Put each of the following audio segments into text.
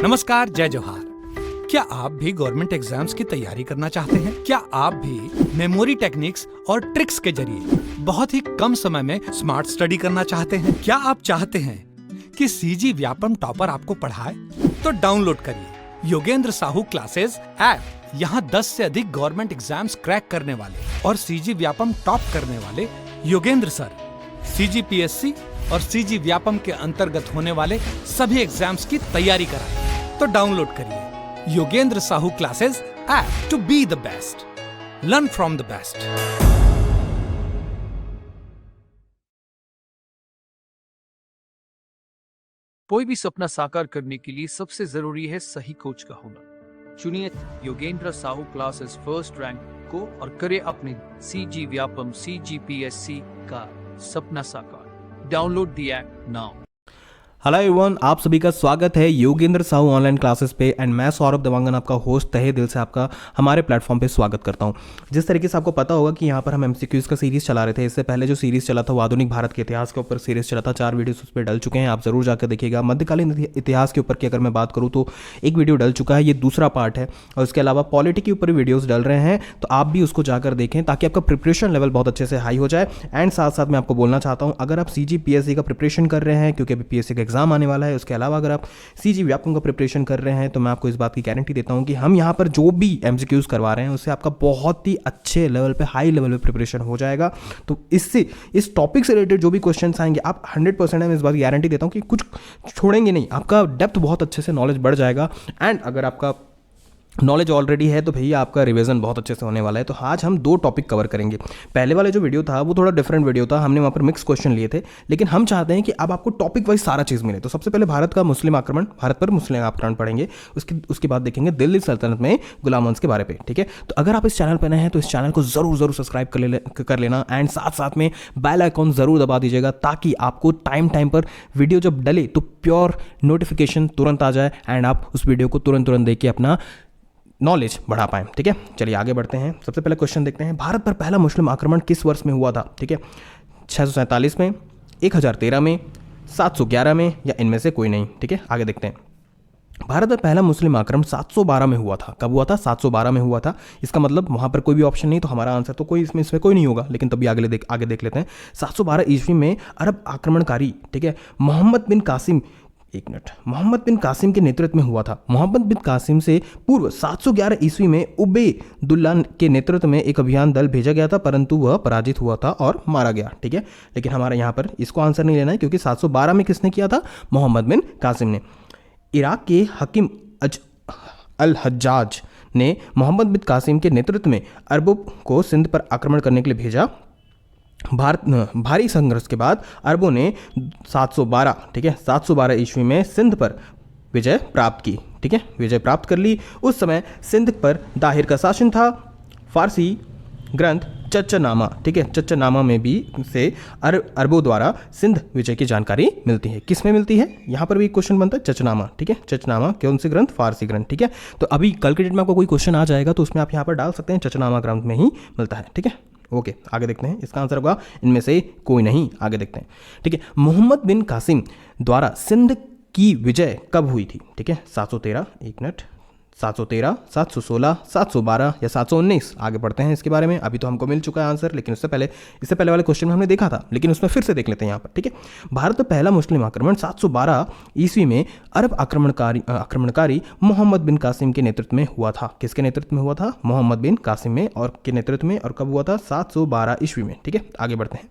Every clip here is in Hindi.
नमस्कार, जय जोहार। क्या आप भी गवर्नमेंट एग्जाम्स की तैयारी करना चाहते हैं? क्या आप भी मेमोरी टेक्निक्स और ट्रिक्स के जरिए बहुत ही कम समय में स्मार्ट स्टडी करना चाहते हैं? क्या आप चाहते हैं कि सीजी व्यापम टॉपर आपको पढ़ाए? तो डाउनलोड करिए योगेंद्र साहू क्लासेस ऐप। यहाँ 10 से अधिक गवर्नमेंट एग्जाम्स क्रैक करने वाले और सीजी व्यापम टॉप करने वाले योगेंद्र सर CGPSC और सीजी व्यापम के अंतर्गत होने वाले सभी एग्जाम्स की तैयारी कराएं। तो डाउनलोड करिए Yogendra Sahu classes app to be the best, learn from the best. कोई भी सपना साकार करने के लिए सबसे जरूरी है सही कोच का होना। चुनिए Yogendra Sahu classes first rank को और करे अपने सीजी व्यापम CGPSC का सपना साकार। Download the app now. Hello everyone, आप सभी का स्वागत है योगेंद्र साहू ऑनलाइन क्लासेस पे एंड मैं सौरभ देवांगन आपका होस्ट तहे दिल से आपका हमारे प्लेटफॉर्म पे स्वागत करता हूं। जिस तरीके से आपको पता होगा कि यहाँ पर हम MCQs का सीरीज़ चला रहे थे। इससे पहले जो सीरीज़ चला था वो आधुनिक भारत के इतिहास के ऊपर सीरीज़ चला था। 4 वीडियोस उस पर डल चुके हैं, आप ज़रूर जाकर देखिएगा। मध्यकालीन इतिहास के ऊपर की अगर मैं बात करूँ तो एक वीडियो डल चुका है, ये दूसरा पार्ट है। और इसके अलावा पॉलिटी के ऊपर वीडियोज़ डल रहे हैं, तो आप भी उसको जाकर देखें ताकि आपका प्रिपरेशन लेवल बहुत अच्छे से हाई हो जाए। एंड साथ साथ मैं आपको बोलना चाहता हूँ, अगर आप CGPSC का प्रिपरेशन कर रहे हैं, क्योंकि अभी PSC का एग्जाम आने वाला है, उसके अलावा अगर आप सीजी व्यापम का प्रिपरेशन कर रहे हैं, तो मैं आपको इस बात की गारंटी देता हूं कि हम यहां पर जो भी MCQs करवा रहे हैं उससे आपका बहुत ही अच्छे लेवल पे, हाई लेवल पे प्रिपरेशन हो जाएगा। तो इससे इस टॉपिक से रिलेटेड जो भी क्वेश्चंस आएंगे, आप 100% मैं इस बात की गारंटी देता हूं कि कुछ छोड़ेंगे नहीं, आपका डेप्थ बहुत अच्छे से नॉलेज बढ़ जाएगा। एंड अगर आपका नॉलेज ऑलरेडी है तो भैया आपका रिवीजन बहुत अच्छे से होने वाला है। तो आज हम 2 टॉपिक कवर करेंगे। पहले वाले जो वीडियो था वो थोड़ा डिफरेंट वीडियो था, हमने वहाँ पर मिक्स क्वेश्चन लिए थे, लेकिन हम चाहते हैं कि अब आपको टॉपिक वाइज सारा चीज़ मिले। तो सबसे पहले भारत पर मुस्लिम आक्रमण पढ़ेंगे, उसके बाद देखेंगे दिल्ली सल्तनत में गुलाम वंश के बारे में। ठीक है, तो अगर आप इस चैनल पर नए हैं तो इस चैनल को जरूर सब्सक्राइब कर लेना एंड साथ में बेल आइकॉन जरूर दबा दीजिएगा ताकि आपको टाइम पर वीडियो जब डले तो प्योर नोटिफिकेशन तुरंत आ जाए एंड आप उस वीडियो को तुरंत देख के अपना नॉलेज बढ़ा पाएं। ठीक है, चलिए आगे बढ़ते हैं। सबसे पहले क्वेश्चन देखते हैं, भारत पर पहला मुस्लिम आक्रमण किस वर्ष में हुआ था? ठीक है, 647 में, 1013 में, 711 में या इनमें से कोई नहीं। ठीक है, आगे देखते हैं। भारत में पहला मुस्लिम आक्रमण 712 में हुआ था। कब हुआ था? 712 में हुआ था। इसका मतलब वहां पर कोई भी ऑप्शन नहीं, तो हमारा आंसर तो कोई इसमें कोई नहीं होगा, लेकिन तभी आगे देख लेते हैं। 712 ईस्वी में अरब आक्रमणकारी, ठीक है, मोहम्मद बिन कासिम के नेतृत्व में हुआ था। मोहम्मद बिन कासिम से पूर्व 711 ईस्वी में उबैदुल्ला के नेतृत्व में एक अभियान दल भेजा गया था, परंतु वह पराजित हुआ था और मारा गया। ठीक है, लेकिन हमारे यहाँ पर इसको आंसर नहीं लेना है, क्योंकि 712 में किसने किया था? मोहम्मद बिन कासिम ने। इराक के हकीम अल हज्जाज ने मोहम्मद बिन कासिम के नेतृत्व में अरबों को सिंध पर आक्रमण करने के लिए भेजा। भारी संघर्ष के बाद अरबों ने 712 ईस्वी में सिंध पर विजय प्राप्त की। ठीक है, विजय प्राप्त कर ली। उस समय सिंध पर दाहिर का शासन था। फारसी ग्रंथ चच्चनामा, ठीक है, चच्चनामा में भी से अरबों द्वारा सिंध विजय की जानकारी मिलती है। किस में मिलती है? यहाँ पर भी क्वेश्चन बनता है, चच्चनामा। ठीक है, चच्चनामा कौन से ग्रंथ? फारसी ग्रंथ। ठीक है, तो अभी कल के डेट में आपको कोई क्वेश्चन आ जाएगा तो उसमें आप यहाँ पर डाल सकते हैं, चच्चनामा ग्रंथ में ही मिलता है। ठीक है, ओके, आगे देखते हैं। इसका आंसर होगा इनमें से कोई नहीं। आगे देखते हैं। ठीक है, मोहम्मद बिन कासिम द्वारा सिंध की विजय कब हुई थी? ठीक है, 713, 713, 716, 712 या 719? आगे बढ़ते हैं इसके बारे में। अभी तो हमको मिल चुका है आंसर, लेकिन इससे पहले वाले क्वेश्चन में हमने देखा था, लेकिन उसमें फिर से देख लेते हैं यहाँ पर। ठीक है, भारत में पहला मुस्लिम आक्रमण 712 ईस्वी में अरब आक्रमणकारी मोहम्मद बिन कासिम के नेतृत्व में हुआ था। किसके नेतृत्व में हुआ था? मोहम्मद बिन कासिम में और के नेतृत्व में। और कब हुआ था? 712 ईस्वी में। ठीक है, आगे बढ़ते हैं।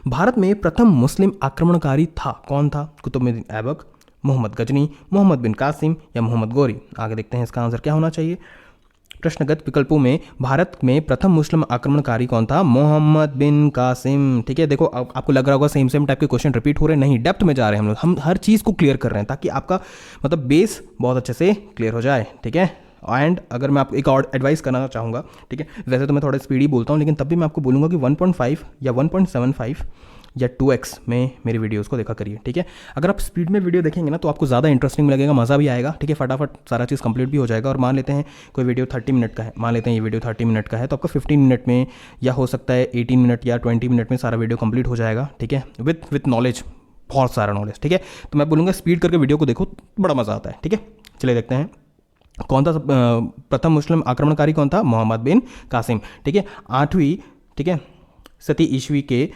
भारत में प्रथम मुस्लिम आक्रमणकारी था, कौन था? कुतुबुद्दीन ऐबक, मोहम्मद गजनी, मोहम्मद बिन कासिम या मोहम्मद गौरी? आगे देखते हैं इसका आंसर क्या होना चाहिए। प्रश्नगत विकल्पों में भारत में प्रथम मुस्लिम आक्रमणकारी कौन था? मोहम्मद बिन कासिम। ठीक है, देखो आपको लग रहा होगा सेम टाइप के क्वेश्चन रिपीट हो रहे हैं, नहीं, डेप्थ में जा रहे हैं हम हर चीज़ को क्लियर कर रहे हैं ताकि आपका मतलब बेस बहुत अच्छे से क्लियर हो जाए। ठीक है, एंड अगर मैं आपको एक और एडवाइस करना चाहूँगा, ठीक है, वैसे तो मैं थोड़ा स्पीड ही बोलता हूँ, लेकिन तब भी मैं आपको बोलूँगा कि 1.5 या 1.75 या 2x में मेरी वीडियोस को देखा करिए। ठीक है, अगर आप स्पीड में वीडियो देखेंगे ना तो आपको ज़्यादा इंटरेस्टिंग लगेगा, मज़ा भी आएगा। ठीक है, फटाफट सारा चीज़ कंप्लीट भी हो जाएगा। और मान लेते हैं कोई वीडियो 30 मिनट का है, मान लेते हैं ये वीडियो 30 मिनट का है, तो आपका 15 मिनट में या हो सकता है 18 मिनट या 20 मिनट में सारा वीडियो कंप्लीट हो जाएगा। ठीक है, विथ नॉलेज बहुत सारा नॉलेज, ठीक है। तो मैं बोलूँगा स्पीड करके वीडियो को देखो, बड़ा मज़ा आता है, ठीक है। चलिए देखते हैं कौन था प्रथम मुस्लिम आक्रमणकारी, कौन था? मोहम्मद बिन कासिम, ठीक है। 8वीं, ठीक है, सदी ईस्वी के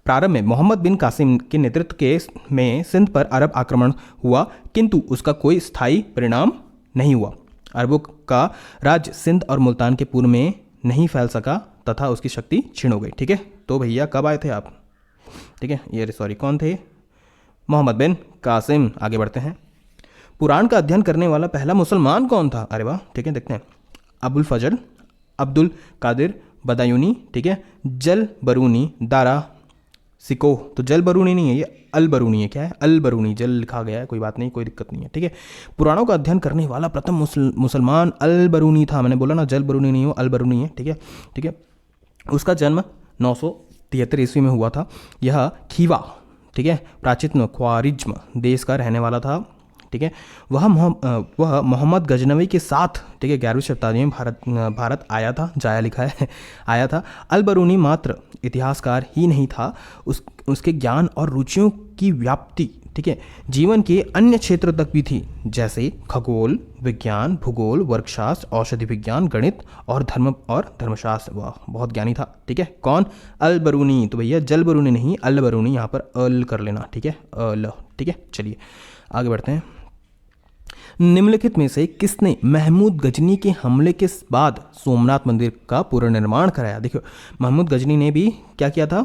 प्रारंभ में मोहम्मद बिन कासिम के नेतृत्व के में सिंध पर अरब आक्रमण हुआ, किंतु उसका कोई स्थायी परिणाम नहीं हुआ। अरबों का राज्य सिंध और मुल्तान के पूर्व में नहीं फैल सका तथा उसकी शक्ति क्षीण हो गई, ठीक है। तो भैया कब आए थे आप, ठीक है, ये सॉरी कौन थे? मोहम्मद बिन कासिम। आगे बढ़ते हैं। पुराण का अध्ययन करने वाला पहला मुसलमान कौन था? अरे वाह, ठीक है, देखते हैं। अबुल फजल अब्दुल कादिर बदायूनी, ठीक है। जल बरूनी दारा सिको, तो जल बरूनी नहीं है, ये अल बरूनी है। क्या है? अल बरूनी, जल लिखा गया है, कोई बात नहीं, कोई दिक्कत नहीं है, ठीक है। पुराणों का अध्ययन करने वाला प्रथम मुसलमान अल बरूनी था। मैंने बोला ना, जल बरूनी नहीं हो, अल बरूनी है, ठीक है, ठीक है। उसका जन्म 973 ईस्वी में हुआ था। यह खीवा, ठीक है, प्राचीन ख्वारिज्म देश का रहने वाला था, ठीक है। वह मोहम्मद गजनवी के साथ, ठीक है, 11वीं शताब्दी में भारत आया था, जाया लिखा है आया था। अल बरूनी मात्र इतिहासकार ही नहीं था, उसके ज्ञान और रुचियों की व्याप्ति, ठीक है, जीवन के अन्य क्षेत्र तक भी थी, जैसे खगोल विज्ञान, भूगोल, वर्गशास्त्र, औषधि विज्ञान, गणित और धर्मशास्त्र। वाह, बहुत ज्ञानी था, ठीक है। कौन? अल बरूनी। तो भैया जल बरूनी नहीं, अल बरूनी, यहाँ पर अल कर लेना, ठीक है, अल, ठीक है। चलिए आगे बढ़ते हैं। निम्नलिखित में से किसने महमूद गजनी के हमले के बाद सोमनाथ मंदिर का पुनर्निर्माण कराया? देखो, महमूद गजनी ने भी क्या किया था?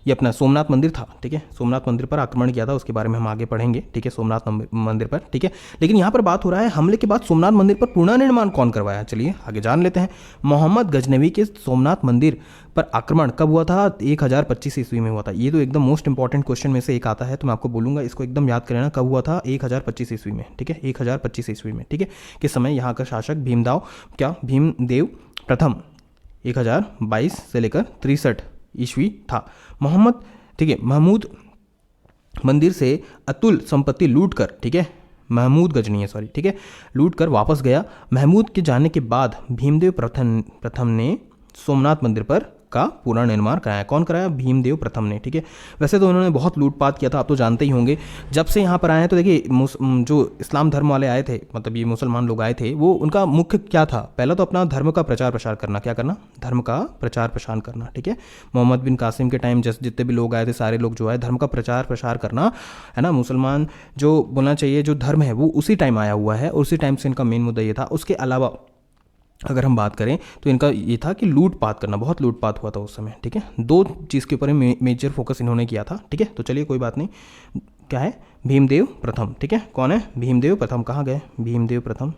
ये अपना सोमनाथ मंदिर था, ठीक है, सोमनाथ मंदिर पर आक्रमण किया था, उसके बारे में हम आगे पढ़ेंगे, ठीक है, सोमनाथ मंदिर पर, ठीक है। लेकिन यहाँ पर बात हो रहा है हमले के बाद सोमनाथ मंदिर पर पुनर्निर्माण कौन करवाया? चलिए आगे जान लेते हैं। मोहम्मद गजनवी के सोमनाथ मंदिर पर आक्रमण कब हुआ था? 1025 ईस्वी में हुआ था। ये तो एकदम मोस्ट इंपॉर्टेंट क्वेश्चन में से एक आता है, तो मैं आपको बोलूँगा इसको एकदम याद कर लेना, कब हुआ था? 1025 ईस्वी में, ठीक है, 1025 ईस्वी में, ठीक है। किस समय? यहाँ का शासक भीमदेव प्रथम 1022 से लेकर 63 ईस्वी था। मोहम्मद, ठीक है, महमूद मंदिर से अतुल संपत्ति लूट कर, ठीक है, महमूद गजनी है, सॉरी, ठीक है, लूट कर वापस गया। महमूद के जाने के बाद भीमदेव प्रथम ने सोमनाथ मंदिर पर का पुनर्निर्माण कराया। कौन कराया? भीमदेव प्रथम ने, ठीक है। वैसे तो उन्होंने बहुत लूटपाट किया था, आप तो जानते ही होंगे। जब से यहाँ पर आए हैं तो देखिए, जो इस्लाम धर्म वाले आए थे, मतलब ये मुसलमान लोग आए थे, वो उनका मुख्य क्या था? पहला तो अपना धर्म का प्रचार प्रसार करना। क्या करना? धर्म का प्रचार प्रसार करना, ठीक है। मोहम्मद बिन कासिम के टाइम जितने भी लोग आए थे, सारे लोग जो है धर्म का प्रचार प्रसार करना, है ना। मुसलमान जो बोलना चाहिए, जो धर्म है वो उसी टाइम आया हुआ है, और उसी टाइम से इनका मेन मुद्दा ये था। उसके अलावा अगर हम बात करें तो इनका ये था कि लूटपाट करना, बहुत लूटपाट हुआ था उस समय, ठीक है। दो चीज़ के ऊपर मेजर फोकस इन्होंने किया था, ठीक है। तो चलिए कोई बात नहीं। क्या है? भीमदेव प्रथम, ठीक है। कौन है? भीमदेव प्रथम। कहाँ गए भीमदेव प्रथम?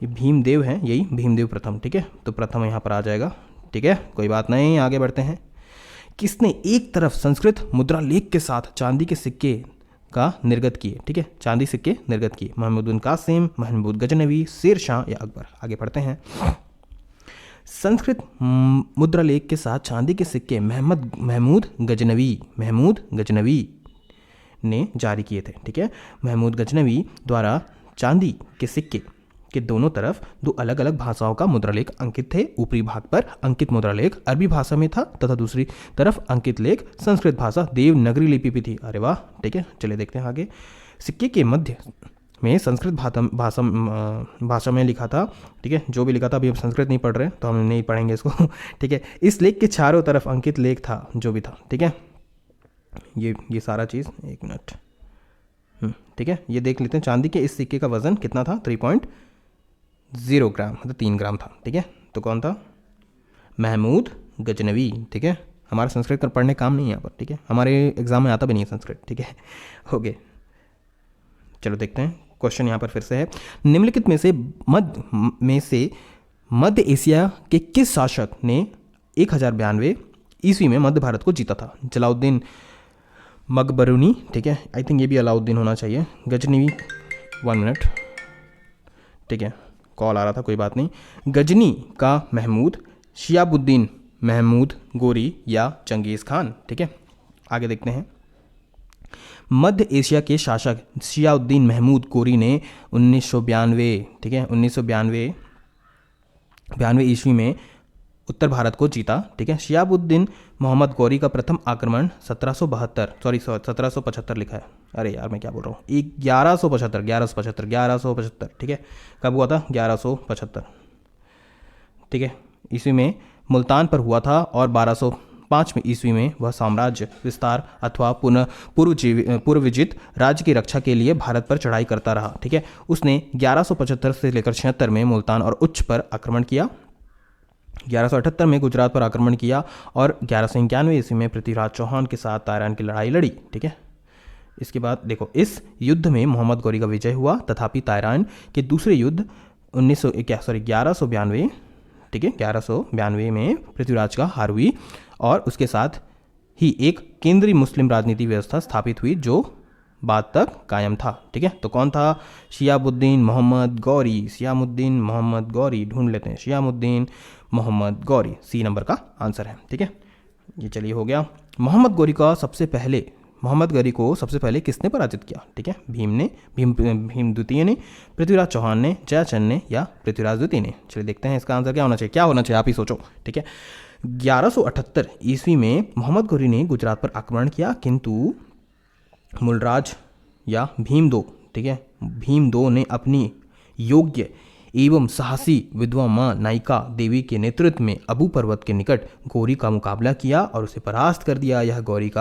ये भीमदेव है, यही भीमदेव प्रथम, ठीक है। तो प्रथम यहाँ पर आ जाएगा, ठीक है, कोई बात नहीं। आगे बढ़ते हैं। किसने एक तरफ संस्कृत मुद्रा लेख के साथ चांदी के सिक्के का निर्गत किए? ठीक है, चांदी सिक्के निर्गत किए। महमूद बिन कासिम, महमूद गजनवी, शेर शाह या अकबर? आगे पढ़ते हैं। संस्कृत मुद्रा लेख के साथ चांदी के सिक्के महमूद गजनवी ने जारी किए थे, ठीक है। महमूद गजनवी द्वारा चांदी के सिक्के के दोनों तरफ दो अलग अलग भाषाओं का मुद्रालेख अंकित थे। ऊपरी भाग पर अंकित मुद्रालेख अरबी भाषा में था तथा दूसरी तरफ अंकित लेख संस्कृत भाषा देवनागरी लिपि भी थी। अरे वाह, ठीक है, चलिए देखते हैं आगे। सिक्के के मध्य में संस्कृत भाषा में लिखा था, ठीक है, जो भी लिखा था। अभी हम संस्कृत नहीं पढ़ रहे तो हम नहीं पढ़ेंगे इसको, ठीक है। इस लेख के चारों तरफ अंकित लेख था, जो भी था, ठीक है। ये सारा चीज़, एक मिनट, ठीक है, ये देख लेते हैं। चांदी के इस सिक्के का वजन कितना था? 3.0 ग्राम, मतलब 3 ग्राम था, ठीक है। तो कौन था? महमूद गजनवी, ठीक है। हमारा संस्कृत कर पढ़ने काम नहीं है यहाँ पर, ठीक है, हमारे एग्जाम में आता भी नहीं है संस्कृत, ठीक है। ओके, चलो देखते हैं क्वेश्चन यहाँ पर फिर से है। निम्नलिखित में से मध्य एशिया के किस शासक ने 1092 ईस्वी में मध्य भारत को जीता था? जलाउद्दीन मकबरूनी, ठीक है, आई थिंक ये भी अलाउद्दीन होना चाहिए। गजनी, 1 मिनट, ठीक है, कॉल आ रहा था, कोई बात नहीं। गजनी का महमूद, शियाबुद्दीन महमूद गोरी या चंगेज़ खान, ठीक है। आगे देखते हैं। मध्य एशिया के शासक शियाउद्दीन महमूद गोरी ने 1992, ठीक है, 1992 ईस्वी में उत्तर भारत को जीता। ठीक है, शिहाबुद्दीन मोहम्मद गौरी का प्रथम आक्रमण 1775 लिखा है, अरे यार मैं क्या बोल रहा हूँ, 1175 ठीक है, कब हुआ था 1175 ठीक है ईस्वी में मुल्तान पर हुआ था, और 1205 में ईस्वी में वह साम्राज्य विस्तार अथवा पूर्व विजित राज्य की रक्षा के लिए भारत पर चढ़ाई करता रहा। ठीक है, उसने 1175 से लेकर 76 में मुल्तान और उच्च पर आक्रमण किया, 1178 में गुजरात पर आक्रमण किया, और 1191 ईस्वी में पृथ्वीराज चौहान के साथ तारान की लड़ाई लड़ी। ठीक है, इसके बाद देखो, इस युद्ध में मोहम्मद गौरी का विजय हुआ, तथापि तारान के दूसरे युद्ध 1192 ठीक है 1192 में पृथ्वीराज का हार हुई, और उसके साथ ही एक केंद्रीय मुस्लिम राजनीति व्यवस्था स्थापित हुई जो बाद तक कायम था। ठीक है, तो कौन था, शिहाबुद्दीन मोहम्मद गौरी, शिहाबुद्दीन मोहम्मद गौरी ढूंढ लेते हैं, शिहाबुद्दीन मोहम्मद गौरी सी नंबर का आंसर है। ठीक है, ये चलिए हो गया। मोहम्मद गौरी को सबसे पहले किसने पराजित किया? ठीक है, भीम द्वितीय ने, पृथ्वीराज चौहान ने, जयचंद ने, या पृथ्वीराज द्वितीय ने? चलिए देखते हैं इसका आंसर क्या होना चाहिए, आप ही सोचो। ठीक है, 1178 ईस्वी में मोहम्मद गौरी ने गुजरात पर आक्रमण किया, किंतु मूलराज या भीम दो ने अपनी योग्य एवं साहसी विधवा मां नायिका देवी के नेतृत्व में अबू पर्वत के निकट गौरी का मुकाबला किया और उसे परास्त कर दिया। यह गौरी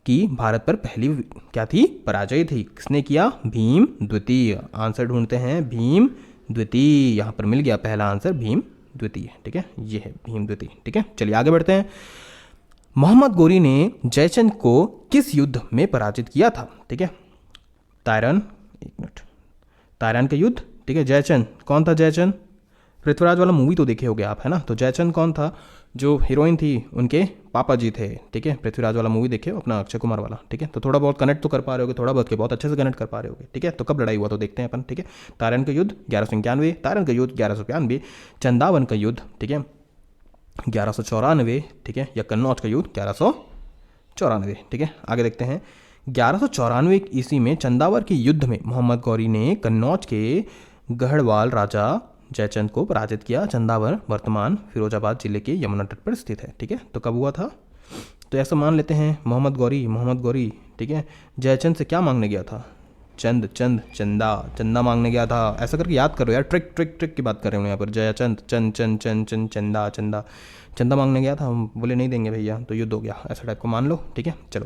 की भारत पर पहली क्या थी, पराजय थी। किसने किया? भीम द्वितीय। आंसर ढूंढते हैं, भीम द्वितीय। यहाँ पर मिल गया पहला आंसर, भीम द्वितीय। ठीक है, ये है भीम द्वितीय। ठीक है, चलिए आगे बढ़ते हैं। मोहम्मद गौरी ने जयचंद को किस युद्ध में पराजित किया था? ठीक है, तायरन का युद्ध। ठीक है, जयचंद कौन था? जयचंद पृथ्वीराज वाला मूवी तो देखे होगे आप, है ना? तो जयचंद कौन था? जो हीरोइन थी उनके पापा जी थे। ठीक है, पृथ्वीराज वाला मूवी देखे अपना, अक्षय कुमार वाला। ठीक है, तो थोड़ा बहुत कनेक्ट तो कर पा रहे होगे, थोड़ा बहुत के बहुत अच्छे से कनेक्ट कर पा रहे होगे। ठीक है, तो कब लड़ाई हुआ तो देखते हैं अपन। ठीक है, तायरन का युद्ध 1191, तायरन का युद्ध 1192, चंदावन का युद्ध ठीक है 1194, ठीक है, या कन्नौज का युद्ध 1194। ठीक है, आगे देखते हैं। 1194 ईस्वी में चंदावर के युद्ध में मोहम्मद गौरी ने कन्नौज के गढ़वाल राजा जयचंद को पराजित किया। चंदावर वर्तमान फिरोजाबाद जिले के यमुना तट पर स्थित है। ठीक है, तो कब हुआ था? तो ऐसा मान लेते हैं मोहम्मद गौरी ठीक है जयचंद से क्या मांगने गया था? चंदा मांगने गया था। ऐसा करके याद करो यार, ट्रिक की बात कर रहे हो यहाँ पर। जयचंद चंदा मांगने गया था, हम बोले नहीं देंगे भैया, तो युद्ध हो गया, ऐसा टाइप को मान लो। ठीक है, चलो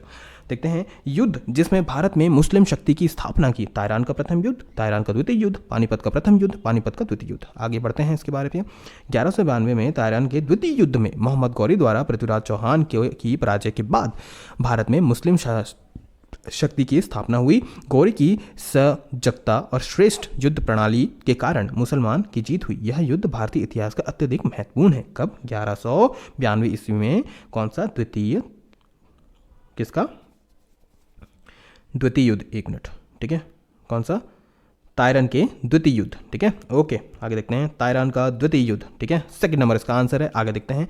देखते हैं। युद्ध जिसमें भारत में मुस्लिम शक्ति की स्थापना की। तायरान का प्रथम युद्ध, तायरान का द्वितीय युद्ध, पानीपत का प्रथम युद्ध, पानीपत का द्वितीय युद्ध। आगे बढ़ते हैं इसके बारे में। 1192 में तायरान के द्वितीय युद्ध में मोहम्मद गौरी द्वारा पृथ्वीराज चौहान की पराजय के बाद भारत में मुस्लिम शक्ति की स्थापना हुई। गौरी की सजगता और श्रेष्ठ युद्ध प्रणाली के कारण मुसलमान की जीत हुई। यह युद्ध भारतीय इतिहास का अत्यधिक महत्वपूर्ण है। कब? 1192 ईस्वी में। कौन सा? द्वितीय, किसका? द्वितीय युद्ध। एक मिनट, ठीक है, कौन सा? तायरन के द्वितीय युद्ध। ठीक है, ओके, आगे देखते हैं। तायरन का द्वितीय युद्ध। ठीक है, सेकंड नंबर इसका आंसर है। आगे देखते हैं।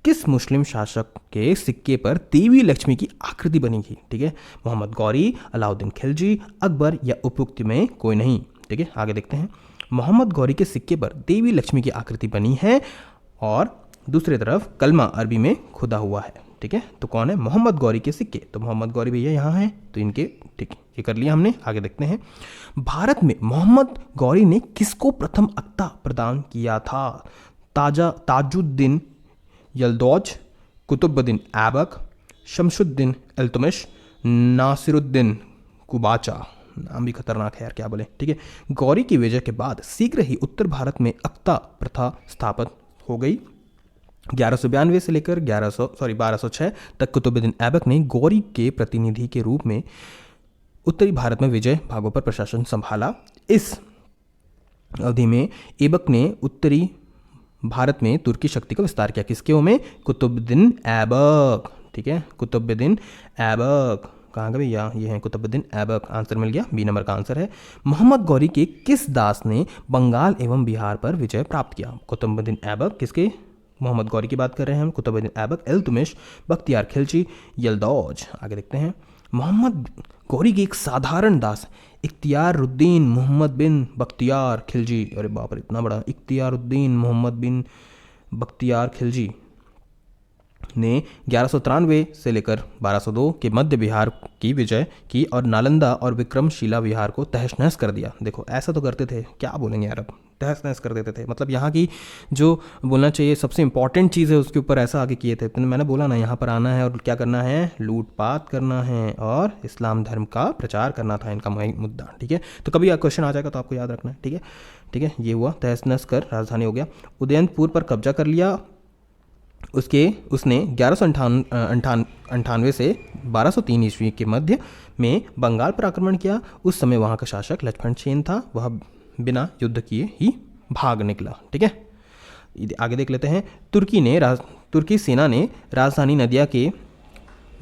किस मुस्लिम शासक के सिक्के पर देवी लक्ष्मी की आकृति बनी थी? ठीक है, मोहम्मद गौरी, अलाउद्दीन खिलजी, अकबर, या उपयुक्त में कोई नहीं। ठीक है, आगे देखते हैं। मोहम्मद गौरी के सिक्के पर देवी लक्ष्मी की आकृति बनी है और दूसरी तरफ कलमा अरबी में खुदा हुआ है। ठीक है, तो कौन है? मोहम्मद गौरी के सिक्के। तो मोहम्मद गौरी भैया यहाँ हैं, तो इनके ठीक है, ये कर लिया हमने। आगे देखते हैं। भारत में मोहम्मद गौरी ने किसको प्रथम अख्ता प्रदान किया था? ताजुद्दीन यल्दौज, कुतुबुद्दीन ऐबक, शमशुद्दीन इल्तुतमिश, नासिरुद्दीन कुबाचा। नाम भी खतरनाक है यार, क्या बोले। ठीक है, गौरी की विजय के बाद शीघ्र ही उत्तर भारत में अख्ता प्रथा स्थापित हो गई। 1192 से लेकर 1206 तक कुतुबुद्दीन ऐबक ने गौरी के प्रतिनिधि के रूप में उत्तरी भारत में विजय भागों पर प्रशासन संभाला। इस अवधि में ऐबक ने उत्तरी भारत में तुर्की शक्ति का विस्तार किया। किसके में? कुतुबुद्दीन ऐबक। ठीक है, कुतुबुद्दीन ऐबक कहाँ गए भैया? ये है कुतुबुद्दीन ऐबक। आंसर मिल गया, बी नंबर का आंसर है। मोहम्मद गौरी के किस दास ने बंगाल एवं बिहार पर विजय प्राप्त किया? कुतुबुद्दीन ऐबक। किसके? मोहम्मद गौरी की बात कर रहे हैं हम। कुतुबुद्दीन ऐबक, इल्तुतमिश, बख्तियार खिलजी, यल्दौज। आगे देखते हैं। मोहम्मद गौरी के एक साधारण दास इख्तियारुद्दीन मोहम्मद बिन बख्तियार खिलजी। अरे बाप रे, इतना बड़ा! इख्तियारुद्दीन मोहम्मद बिन बख्तियार खिलजी ने 1193 से लेकर 1202 के मध्य बिहार की विजय की और नालंदा और विक्रमशिला विहार को तहस नहस कर दिया। देखो ऐसा तो करते थे, क्या बोलेंगे यार, अब तहस नहस कर देते थे। मतलब यहाँ की जो बोलना चाहिए सबसे इंपॉर्टेंट चीज़ है उसके ऊपर ऐसा आगे किए थे। तो मैंने बोला ना, यहाँ पर आना है और क्या करना है, लूटपाट करना है और इस्लाम धर्म का प्रचार करना था इनका मुद्दा। ठीक है, तो कभी क्वेश्चन आ जाएगा तो आपको याद रखना है। ठीक है, ठीक है, ये हुआ तहस नहस कर, राजधानी हो गया। उदयनपुर पर कब्जा कर लिया। उसने 1198 से 1203 ईस्वी के मध्य में बंगाल पर आक्रमण किया। उस समय वहाँ का शासक लक्ष्मण सेन था, वह बिना युद्ध किए ही भाग निकला। ठीक है, आगे देख लेते हैं। तुर्की सेना ने राजधानी नदिया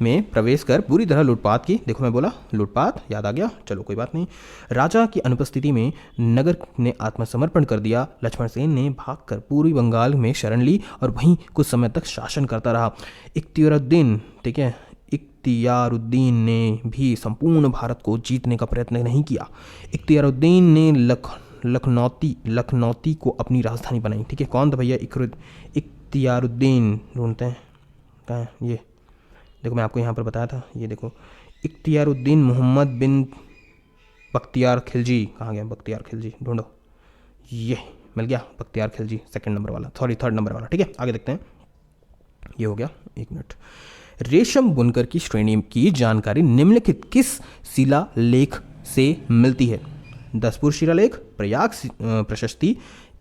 में प्रवेश कर पूरी तरह लूटपाट की। देखो मैं बोला लूटपाट, याद आ गया, चलो कोई बात नहीं। राजा की अनुपस्थिति में नगर ने आत्मसमर्पण कर दिया। लक्ष्मण सेन ने भागकर पूर्वी बंगाल में शरण ली और वहीं कुछ समय तक शासन करता रहा। इख्तियारुद्दीन, ठीक है, इख्तियारुद्दीन ने भी संपूर्ण भारत को जीतने का प्रयत्न नहीं किया। इख्तियारुद्दीन ने लखनौती को अपनी राजधानी बनाई। ठीक है, कौन था भैया इख्तियारुद्दीन? ढूंढते हैं कहाँ है ये, देखो मैं आपको यहाँ पर बताया था, ये देखो इख्तियारुद्दीन मोहम्मद बिन बख्तियार खिलजी। कहाँ गया बख्तियार खिलजी, ढूंढो, ये मिल गया बख्तियार खिलजी, सेकंड नंबर वाला, सॉरी थर्ड नंबर वाला। ठीक है, आगे देखते हैं, ये हो गया, एक मिनट। रेशम बुनकर की श्रेणी की जानकारी निम्नलिखित किस शिलालेख से मिलती है? दसपुर शिलालेख, प्रयाग प्रशस्ति,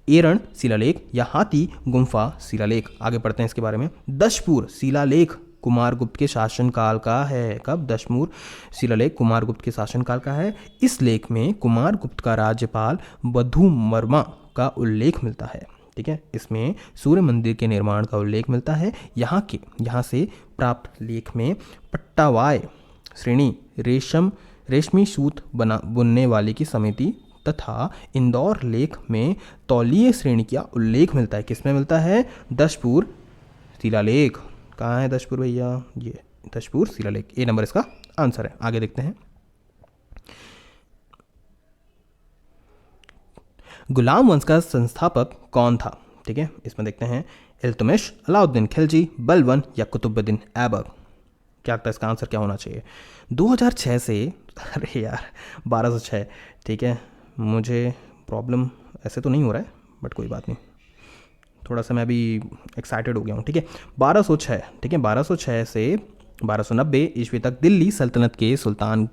एरण शिलालेख या हाथी गुम्फा शिलालेख? आगे पढ़ते हैं इसके बारे में। दशपुर शिलालेख कुमारगुप्त के शासनकाल का है। कब? दशपुर शिलालेख कुमारगुप्त के शासनकाल का है। इस लेख में कुमारगुप्त का राज्यपाल बधुमर्मा का उल्लेख मिलता है। ठीक है, इसमें सूर्य मंदिर के निर्माण का उल्लेख मिलता है। यहाँ से प्राप्त लेख में पट्टावाय श्रेणी, रेशमी सूत बुनने वाले की समिति तथा इंदौर लेख में तौलीय श्रेणी का उल्लेख मिलता है। किसमें मिलता है? दशपुर शिलालेख। कहाँ है दशपुर भैया? ये दशपुर शिलालेख, ए नंबर इसका आंसर है। आगे देखते हैं। गुलाम वंश का संस्थापक कौन था? ठीक है, इसमें देखते हैं इल्तुतमिश, अलाउद्दीन खिलजी, बलबन या कुतुबुद्दीन ऐबक। क्या लगता है इसका आंसर क्या होना चाहिए? 2006 से, अरे यार 1206। ठीक है, मुझे प्रॉब्लम ऐसे तो नहीं हो रहा है बट कोई बात नहीं, थोड़ा सा मैं अभी एक्साइटेड हो गया हूँ। ठीक है, 1206, ठीक है, 1206 से 1290 ईस्वी तक दिल्ली सल्तनत के सुल्तान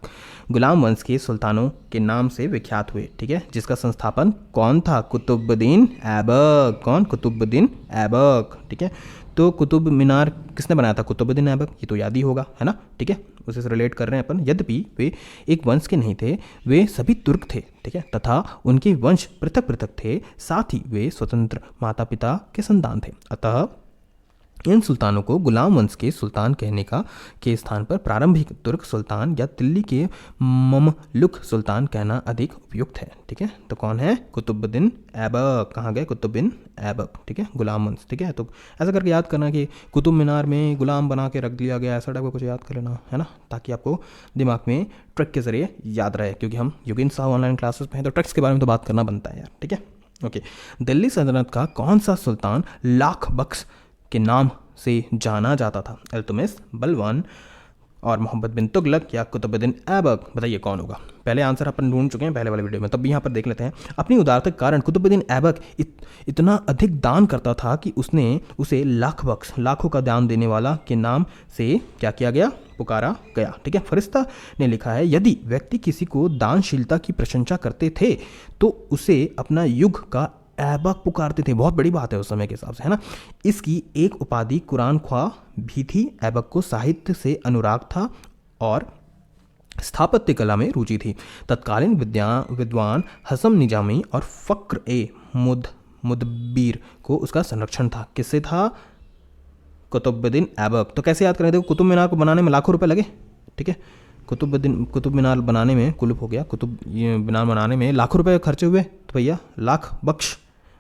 गुलाम वंश के सुल्तानों के नाम से विख्यात हुए। ठीक है, जिसका संस्थापन कौन था? कुतुबुद्दीन ऐबक। कौन? कुतुबुद्दीन ऐबक। ठीक है, तो कुतुब मीनार किसने बनाया था? कुतुबुद्दीन ऐबक, ये तो याद ही होगा, है ना? ठीक है, उसे से रिलेट कर रहे हैं अपन। यद्यपि वे एक वंश के नहीं थे, वे सभी तुर्क थे। ठीक है, तथा उनके वंश पृथक पृथक थे, साथ ही वे स्वतंत्र माता पिता के संतान थे। अतः इन सुल्तानों को गुलाम वंश के सुल्तान कहने के स्थान पर प्रारंभिक तुर्क सुल्तान या दिल्ली के ममलुक सुल्तान कहना अधिक उपयुक्त है। ठीक है, तो कौन है? कुतुबुद्दीन ऐबक। कहाँ गए? कुतुबुद्दीन ऐबक। ठीक है, गुलाम वंश। ठीक है, तो ऐसा करके याद करना कि कुतुब मीनार में गुलाम बना के रख दिया गया, ऐसा टाइप का कुछ याद कर लेना, है ना, ताकि आपको दिमाग में ट्रिक के जरिए याद रहे, क्योंकि हम योगेंद्र साहू ऑनलाइन क्लासेस में हैं तो ट्रिक्स के बारे में तो बात करना बनता है यार। ठीक है, ओके। दिल्ली सल्तनत का कौन सा सुल्तान लाख बख्श के नाम से जाना जाता था? इल्तुतमिश, बलबन और मोहम्मद बिन तुगलक या कुतुबुद्दीन ऐबक? बताइए कौन होगा? पहले आंसर अपन ढूंढ चुके हैं पहले वाले वीडियो में, तब भी यहाँ पर देख लेते हैं। अपनी उदारता के कारण कुतुबुद्दीन ऐबक इतना अधिक दान करता था कि उसे लाख बख्श, लाखों का दान देने वाला के नाम से क्या किया गया? पुकारा गया। ठीक है, फरिश्ता ने लिखा है, यदि व्यक्ति किसी को दानशीलता की प्रशंसा करते थे तो उसे अपना युग का ऐबक पुकारते थे। बहुत बड़ी बात है उस समय के हिसाब से, है ना। इसकी एक उपाधि कुरान ख्वाह भी थी। ऐबक को साहित्य से अनुराग था और स्थापत्य कला में रुचि थी। तत्कालीन विद्वान हसन निजामी और फक्र ए मुदब्बिर को उसका संरक्षण था। किससे था? कुतुबुद्दीन ऐबक। तो कैसे याद करें? देखो, कुतुब मीनार को बनाने में लाखों रुपए लगे। ठीक है, कुतुब मीनार बनाने में कुलूप हो गया, कुतुब मीनार बनाने में लाखों रुपए खर्चे हुए, तो भैया लाख बख्श,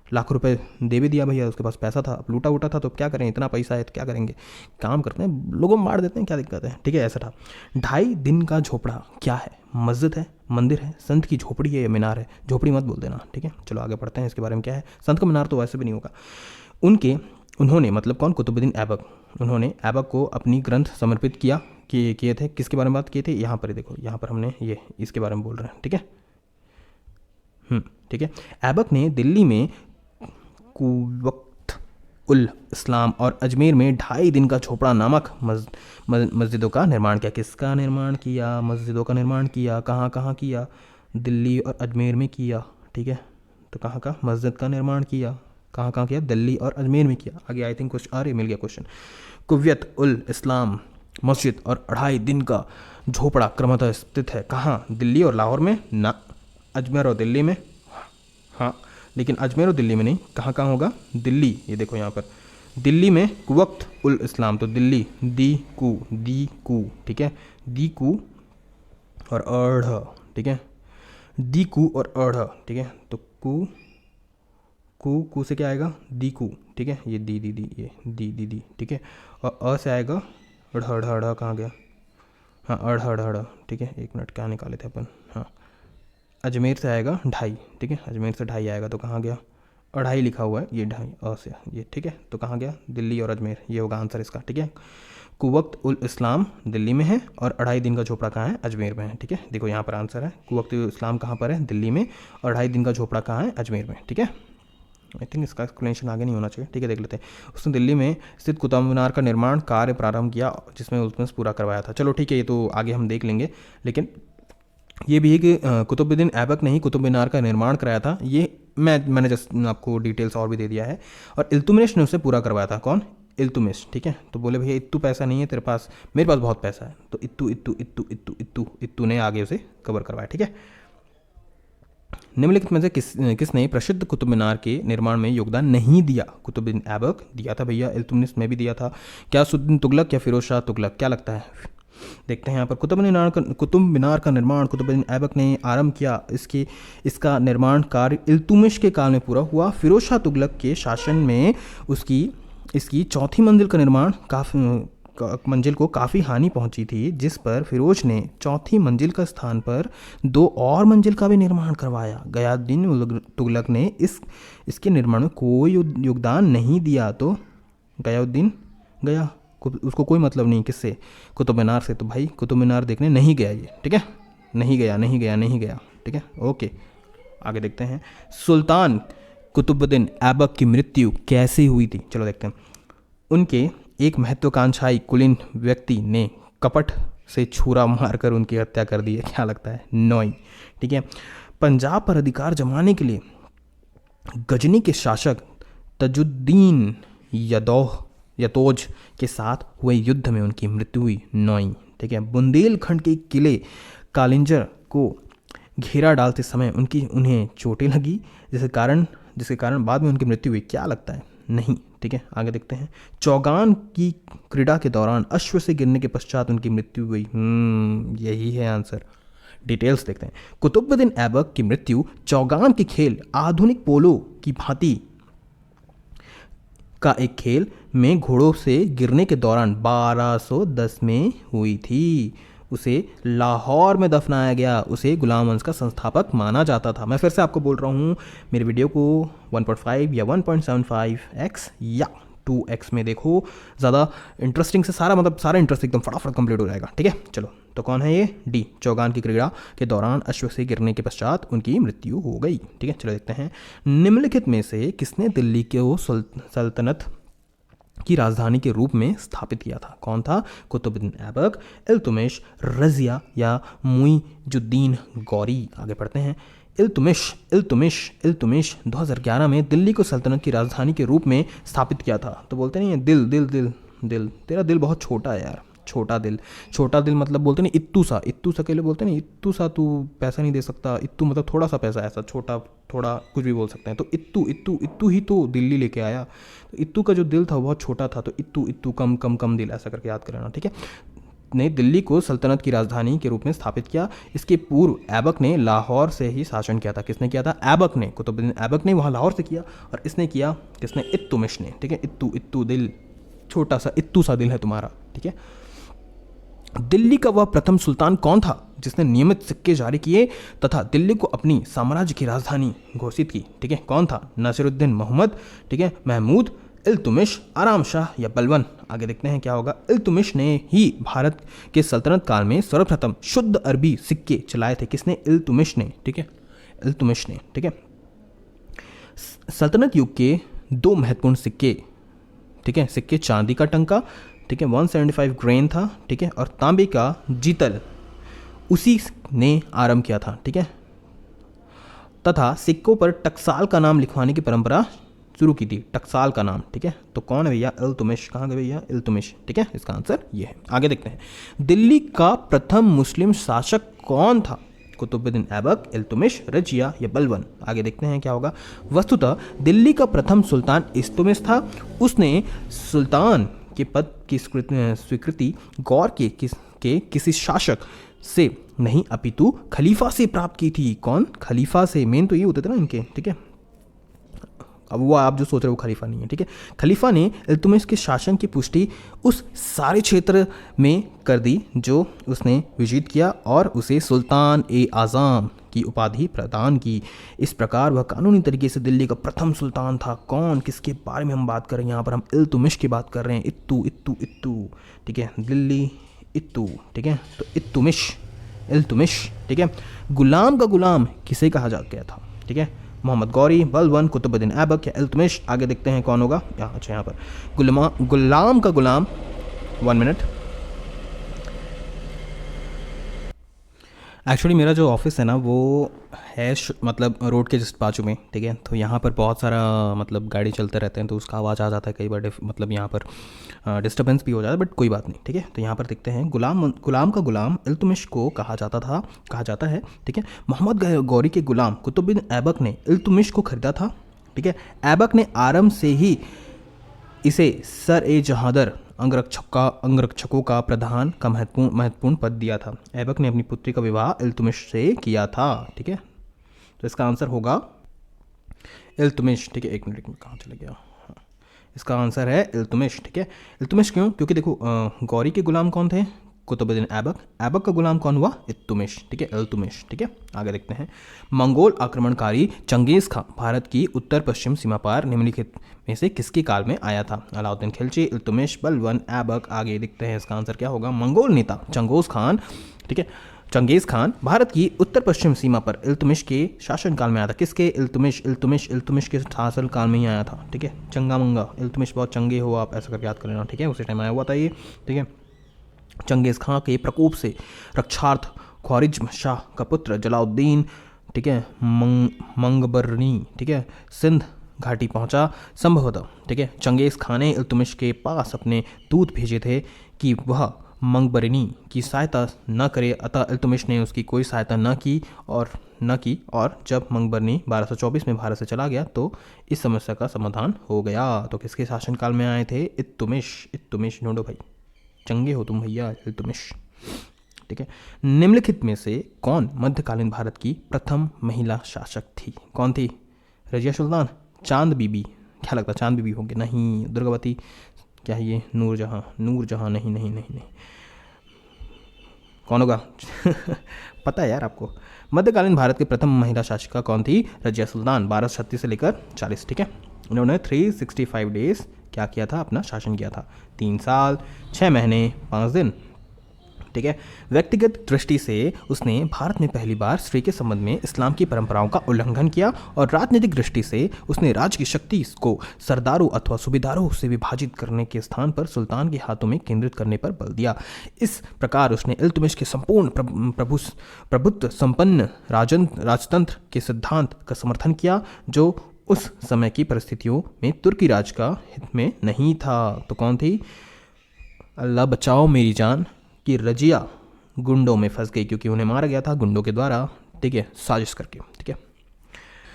लाख रुपए दे भी दिया भैया, उसके पास पैसा था, अब लूटा उटा था तो क्या करें, इतना पैसा है तो क्या करेंगे, काम करते हैं, लोगों मार देते हैं, क्या दिक्कत है। ठीक है, ऐसा था। 2.5 दिन का झोपड़ा क्या है? मस्जिद है, मंदिर है, संत की झोपड़ी है या मीनार है? झोपड़ी मत बोल देना। ठीक है, चलो आगे पढ़ते हैं इसके बारे में क्या है। संत का मीनार तो वैसे भी नहीं होगा। उन्होंने मतलब कौन, कुतुबुद्दीन ऐबक, उन्होंने ऐबक को अपनी ग्रंथ समर्पित किए थे। किसके बारे में बात किए थे, यहाँ पर देखो, यहाँ पर हमने ये इसके बारे में बोल रहे हैं, ठीक है। ठीक है। ऐबक ने दिल्ली में कुवक्त उल इस्लाम और अजमेर में 2.5 दिन का झोपड़ा नामक मस्जिदों का निर्माण किया। किसका निर्माण किया, मस्जिदों का निर्माण किया। कहाँ कहाँ किया, दिल्ली और अजमेर में किया, ठीक है। तो कहाँ का मस्जिद का निर्माण किया, कहाँ कहाँ किया, दिल्ली और अजमेर में किया। आगे आई थिंक कुछ आ रही, मिल गया क्वेश्चन। कुव्यत उल इस्लाम मस्जिद और 2.5 दिन का झोपड़ा क्रमतः स्थित है कहाँ, दिल्ली और लाहौर में ना, अजमेर और दिल्ली में, हाँ, लेकिन अजमेर और दिल्ली में नहीं। कहाँ कहाँ होगा, दिल्ली, ये देखो यहाँ पर दिल्ली में कुवक्त उल इस्लाम, तो दिल्ली दी कू, ठीक है, दी कू और अढ़, ठीक है, दी कू और अढ़, ठीक है। तो कू से क्या आएगा, दी कू, ठीक है, ये दी ये दी, ठीक है। और अ से आएगा अढ़, कहाँ गया, हाँ, अढ़, ठीक है। 1 मिनट, क्या निकाले थे अपन, हाँ, अजमेर से आएगा 2.5, ठीक है, अजमेर से 2.5 आएगा, तो कहाँ गया, 2.5 लिखा हुआ है, ये 2.5 अ से, ये ठीक है। तो कहाँ गया, दिल्ली और अजमेर, ये होगा आंसर इसका, ठीक है। कुवक्त उल इस्लाम दिल्ली में है और 2.5 दिन का झोपड़ा कहाँ है, अजमेर में है, ठीक है। देखो यहाँ पर आंसर है, कुवक्त उल इस्लाम कहाँ पर है, दिल्ली में, और 2.5 दिन का झोपड़ा कहाँ है, अजमेर में, ठीक है। आई थिंक इसका एक्सप्लेनेशन आगे नहीं होना चाहिए, ठीक है, देख लेते हैं। उसने दिल्ली में स्थित कुतुब मीनार का निर्माण कार्य प्रारंभ किया, जिसमें उल्तुतमिश पूरा करवाया था। चलो ठीक है, ये तो आगे हम देख लेंगे, लेकिन ये भी है कि कुतुबुद्दीन ऐबक ने ही कुतुब मीनार का निर्माण कराया था। ये मैंने जस्ट आपको डिटेल्स और भी दे दिया है। और इल्तुतमिश ने उसे पूरा करवाया था, कौन, इल्तुतमिश, ठीक है। तो बोले भैया इत्तू पैसा नहीं है तेरे पास, मेरे पास बहुत पैसा है, तो इत्तू ने आगे उसे कवर करवाया, ठीक है। निम्नलिखित में से किसने प्रसिद्ध कुतुब मीनार के निर्माण में योगदान नहीं दिया। कुतुबुद्दीन ऐबक दिया था भैया, इल्तुतमिश ने भी दिया था। क्या सुद्दीन तुगलक या फिरोज शाह तुगलक, क्या लगता है, देखते हैं यहाँ पर। कुतुब मीनार का निर्माण कुतुबुद्दीन ऐबक ने आरंभ किया। इसका निर्माण कार्य इल्तुतमिश के काल में पूरा हुआ। फिरोज शाह तुगलक के शासन में इसकी चौथी मंजिल का निर्माण मंजिल को काफ़ी हानि पहुंची थी, जिस पर फिरोज ने चौथी मंजिल का स्थान पर 2 और मंजिल का भी निर्माण करवाया। गयाउद्दीन तुगलक ने इसके निर्माण में कोई योगदान नहीं दिया। तो गयाउद्दीन गया, उसको कोई मतलब नहीं किससे, कुतुब मीनार से। तो भाई कुतुब मीनार देखने नहीं गया ये, ठीक है, नहीं गया, ठीक है, ओके। आगे देखते हैं, सुल्तान कुतुबुद्दीन ऐबक की मृत्यु कैसे हुई थी, चलो देखते हैं। उनके एक महत्वाकांक्षी कुलीन व्यक्ति ने कपट से छुरा मारकर उनकी हत्या कर दी है, क्या लगता है, नोई, ठीक है। पंजाब पर अधिकार जमाने के लिए गजनी के शासक तजुद्दीन यतोज के साथ हुए युद्ध में उनकी मृत्यु हुई, नोई, ठीक है। बुंदेलखंड के किले कालिंजर को घेरा डालते समय उन्हें चोटें लगी, जिसके कारण बाद में उनकी मृत्यु हुई, क्या लगता है, नहीं, ठीक है। आगे देखते हैं, चौगान की क्रीड़ा के दौरान अश्व से गिरने के पश्चात उनकी मृत्यु हुई, यही है आंसर। डिटेल्स देखते हैं। कुतुबुद्दीन ऐबक की मृत्यु चौगान के खेल आधुनिक पोलो की भांति का एक खेल में घोड़ों से गिरने के दौरान 1210 में हुई थी। उसे लाहौर में दफनाया गया। उसे गुलाम वंश का संस्थापक माना जाता था। मैं फिर से आपको बोल रहा हूँ, मेरे वीडियो को 1.5 या 1.75x या 2x में देखो, ज़्यादा इंटरेस्टिंग से सारा इंटरेस्ट एकदम फटाफट कंप्लीट हो जाएगा, ठीक है। चलो, तो कौन है ये, डी, चौगान की क्रीड़ा के दौरान अश्व से गिरने के पश्चात उनकी मृत्यु हो गई, ठीक है। चलो देखते हैं, निम्नलिखित में से किसने दिल्ली को सल्तनत की राजधानी के रूप में स्थापित किया था, कौन था, कुतुबुद्दीन ऐबक, इल्तुतमिश, रज़िया या मुइजुद्दीन गौरी। आगे पढ़ते हैं, इल्तुतमिश 2011 में दिल्ली को सल्तनत की राजधानी के रूप में स्थापित किया था। तो बोलते नहीं है दिल, तेरा दिल बहुत छोटा है यार, छोटा दिल मतलब बोलते नहीं इत्तू सा के लिए बोलते नहीं, इत्तू सा तू पैसा नहीं दे सकता, इत्तू मतलब थोड़ा सा पैसा, ऐसा छोटा थोड़ा कुछ भी बोल सकते हैं। तो इत्तू ही तो दिल्ली लेके आया। तो इत्तू का जो दिल था वो बहुत छोटा था, तो इत्तू कम दिल, ऐसा करके याद करना, ठीक है। ने दिल्ली को सल्तनत की राजधानी के रूप में स्थापित किया। इसके पूर्व ऐबक ने लाहौर से ही शासन किया था। किसने किया था, ऐबक ने, कुतुबुद्दीन ऐबक ने वहाँ लाहौर से किया। और इसने किया किसने, इल्तुतमिश ने, ठीक है। इत्तू दिल, छोटा सा इत्तू सा दिल है तुम्हारा, ठीक है। दिल्ली का वह प्रथम सुल्तान कौन था जिसने नियमित सिक्के जारी किए तथा दिल्ली को अपनी साम्राज्य की राजधानी घोषित की, ठीक है। कौन था, नासिरुद्दीन मोहम्मद, ठीक है, महमूद, इल्तुमिश, आराम शाह या बलवन? आगे देखते हैं क्या होगा। इल्तुमिश ने ही भारत के सल्तनत काल में सर्वप्रथम शुद्ध अरबी सिक्के चलाए थे। किसने? इल्तुमिश ने, ठीक है, इल्तुमिश ने, ठीक है। सल्तनत युग के दो महत्वपूर्ण सिक्के, ठीक है, सिक्के चांदी का टंका, ठीक है, 175 ग्रेन था, ठीक है, और तांबे का जीतल उसी ने आरंभ किया था, ठीक है, तथा सिक्कों पर टकसाल का नाम लिखवाने की परंपरा शुरू की थी। टकसाल का नाम, ठीक है, तो कौन है भैया? इल्तुमिश। कहाँ गए भैया? इल्तुमिश, ठीक है, इसका आंसर ये है। आगे देखते हैं, दिल्ली का प्रथम मुस्लिम शासक कौन था? कुतुबुद्दीन ऐबक, इल्तुमिश, रजिया या बलवन? आगे देखते हैं क्या होगा। वस्तुतः दिल्ली का प्रथम सुल्तान इल्तुमिश था। उसने सुल्तान के पद की स्वीकृति गौर के किसी शासक से नहीं अपितु खलीफा से प्राप्त की थी। कौन? खलीफा से। मेन तो ये होते थे ना इनके, ठीक है। अब वो आप जो सोच रहे हो वो खलीफा नहीं है, ठीक है। खलीफा ने इल्तुमिश के शासन की पुष्टि उस सारे क्षेत्र में कर दी जो उसने विजित किया और उसे सुल्तान ए आज़म की उपाधि प्रदान की। इस प्रकार वह कानूनी तरीके से दिल्ली का प्रथम सुल्तान था। कौन? किसके बारे में हम बात कर रहे हैं यहाँ पर? हम इल्तुमिश की बात कर रहे हैं। इत्तू इत्तू इत्तू, ठीक है, दिल्ली इत्तू, ठीक है, तो इल्तुमिश, ठीक है। गुलाम का गुलाम किसे कहा जा गया था? ठीक है, मोहम्मद गौरी, बलवन, कुतुबुद्दीन ऐबक या इल्तुमिश? आगे देखते हैं कौन होगा। अच्छा, यहाँ पर गुलाम का गुलाम, 1 मिनट। एक्चुअली मेरा जो ऑफिस है ना वो है मतलब रोड के जस्ट बाजू में, ठीक है, तो यहाँ पर बहुत सारा मतलब गाड़ी चलते रहते हैं तो उसका आवाज़ आ जाता है कई बार, मतलब यहाँ पर डिस्टर्बेंस भी हो जाता है, बट कोई बात नहीं, ठीक है। तो यहाँ पर देखते हैं, गुलाम का गुलाम इल्तुमिश को कहा जाता है, ठीक है। मोहम्मद गौरी के गुलाम कुतुबुद्दीन ऐबक ने इल्तुमिश को खरीदा था, ठीक है। ऐबक ने आरंभ से ही इसे सर ए जहांदर अंगरक्षकों का प्रधान का महत्वपूर्ण पद दिया था। ऐबक ने अपनी पुत्री का विवाह इल्तुमिश से किया था, ठीक है। तो इसका आंसर होगा इल्तुमिश, ठीक है। एक मिनट में कहाँ चला गया? हाँ, इसका आंसर है इल्तुमिश, ठीक है। इल्तुमिश क्यों? क्योंकि देखो गौरी के गुलाम कौन थे? कुतुबुद्दीन ऐबक का गुलाम कौन हुआ? इल्तुमिश, ठीक है, इल्तुमिश, ठीक है। आगे देखते हैं, मंगोल आक्रमणकारी चंगेज खां भारत की उत्तर पश्चिम सीमा पार निम्नलिखित में से किसके काल में आया था? अलाउद्दीन खिलजी, इल्तुमिश, बलवन, ऐबक? आगे देखते हैं, इसका आंसर क्या होगा। मंगोल नेता चंगेज खान भारत की उत्तर पश्चिम सीमा पर इल्तुमिश के शासनकाल में आया था। किसके? इल्तुमिश के शासन काल में ही आया था, ठीक है। चंगा मंगा, इल्तुमिश बहुत चंगे हो आप, ऐसा करके याद कर लेना, ठीक है। उसी टाइम आया हुआ था ये, ठीक है। चंगेज खां के प्रकोप से रक्षार्थ ख्वारिज्म शाह का पुत्र जलाउद्दीन, ठीक है, मंगबरनी, ठीक है, सिंध घाटी पहुंचा संभवतः, ठीक है। चंगेज खां ने इल्तुमिश के पास अपने दूत भेजे थे कि वह मंगबरनी की सहायता न करे, अतः इल्तुमिश ने उसकी कोई सहायता न की और जब मंगबरनी 1224 में भारत से चला गया तो इस समस्या का समाधान हो गया। तो किसके शासनकाल में आए थे? इल्तुमिश ढूंढो भाई, चंगे हो तुम भैया, इल्तुमिश, ठीक है। निम्नलिखित में से कौन मध्यकालीन भारत की प्रथम महिला शासक थी? कौन थी? रजिया सुल्तान, चांद बीबी? क्या लगता है चांद बीबी होंगे? नहीं। दुर्गावती? क्या है ये? नूरजहां? नहीं। कौन होगा? पता है यार आपको। मध्यकालीन भारत की प्रथम महिला शासिका कौन थी? रजिया सुल्तान, 1236 से लेकर 40, ठीक है। उन्होंने 365 डेज क्या किया था? अपना शासन किया था, 3 साल 6 महीने 5 दिन, ठीक है। व्यक्तिगत दृष्टि से उसने भारत में पहली बार स्त्री के संबंध में इस्लाम की परंपराओं का उल्लंघन किया और राजनीतिक दृष्टि से उसने राज्य की शक्ति को सरदारों अथवा सूबेदारों से विभाजित करने के स्थान पर सुल्तान के हाथों में केंद्रित करने पर बल दिया। इस प्रकार उसने इल्तुमिश के संपूर्ण प्रभुत्व संपन्न राजतंत्र के सिद्धांत का समर्थन किया जो उस समय की परिस्थितियों में तुर्की राज का हित में नहीं था। तो कौन थी? अल्लाह बचाओ मेरी जान कि रजिया गुंडों में फंस गई क्योंकि उन्हें मारा गया था गुंडों के द्वारा, ठीक है, साजिश करके, ठीक है।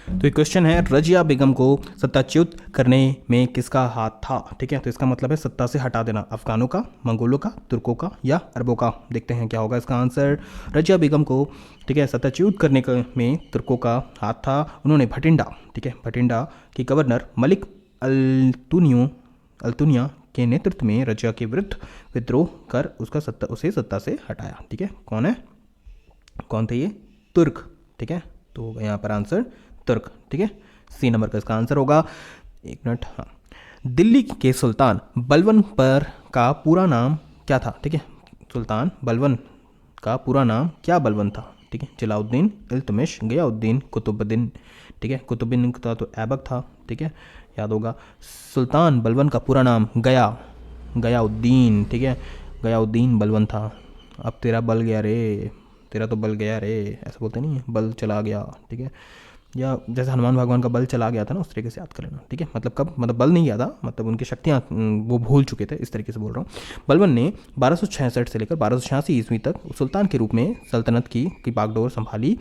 तो ये क्वेश्चन है, रजिया बेगम को सत्ताच्युत करने में किसका हाथ था? ठीक है, तो इसका मतलब है सत्ता से हटा देना, अफगानों का, मंगोलों का, तुर्कों का या अरबों का। देखते हैं क्या होगा इसका आंसर। रजिया बेगम को, ठीक है, सत्ताच्युत करने में तुर्कों का हाथ था। उन्होंने भटिंडा, ठीक है, भटिंडा की गवर्नर मलिक अल्तुनिया के नेतृत्व में रजिया के विरुद्ध विद्रोह कर उसे सत्ता से हटाया, ठीक है। कौन थे ये? तुर्क, ठीक है। तो यहाँ पर आंसर तुर्क, ठीक है। सी नंबर का इसका आंसर होगा। 1 मिनट, हाँ। दिल्ली के सुल्तान बलबन पर का पूरा नाम क्या था? ठीक है, सुल्तान बलबन का पूरा नाम क्या बलबन था? ठीक है, जलाउद्दीन, इल्तुतमिश, गयाउद्दीन, कुतुबुद्दीन। ठीक है, कुतुबुद्दीन का तो ऐबक था। ठीक है, याद होगा। सुल्तान बलबन का पूरा नाम गयाउद्दीन। ठीक है, गयाउद्दीन बलबन था। अब तेरा बल गया रे, तेरा तो बल गया रे, ऐसा बोलते नहीं है, बल चला गया। ठीक है, या जैसे हनुमान भगवान का बल चला गया था ना, उस तरीके से याद कर लेना। ठीक है, मतलब कब, मतलब बल नहीं गया था, मतलब उनकी शक्तियाँ वो भूल चुके थे, इस तरीके से बोल रहा हूँ। बलबन ने 1266 से लेकर 1286 ईस्वी तक सुल्तान के रूप में सल्तनत की बागडोर संभाली।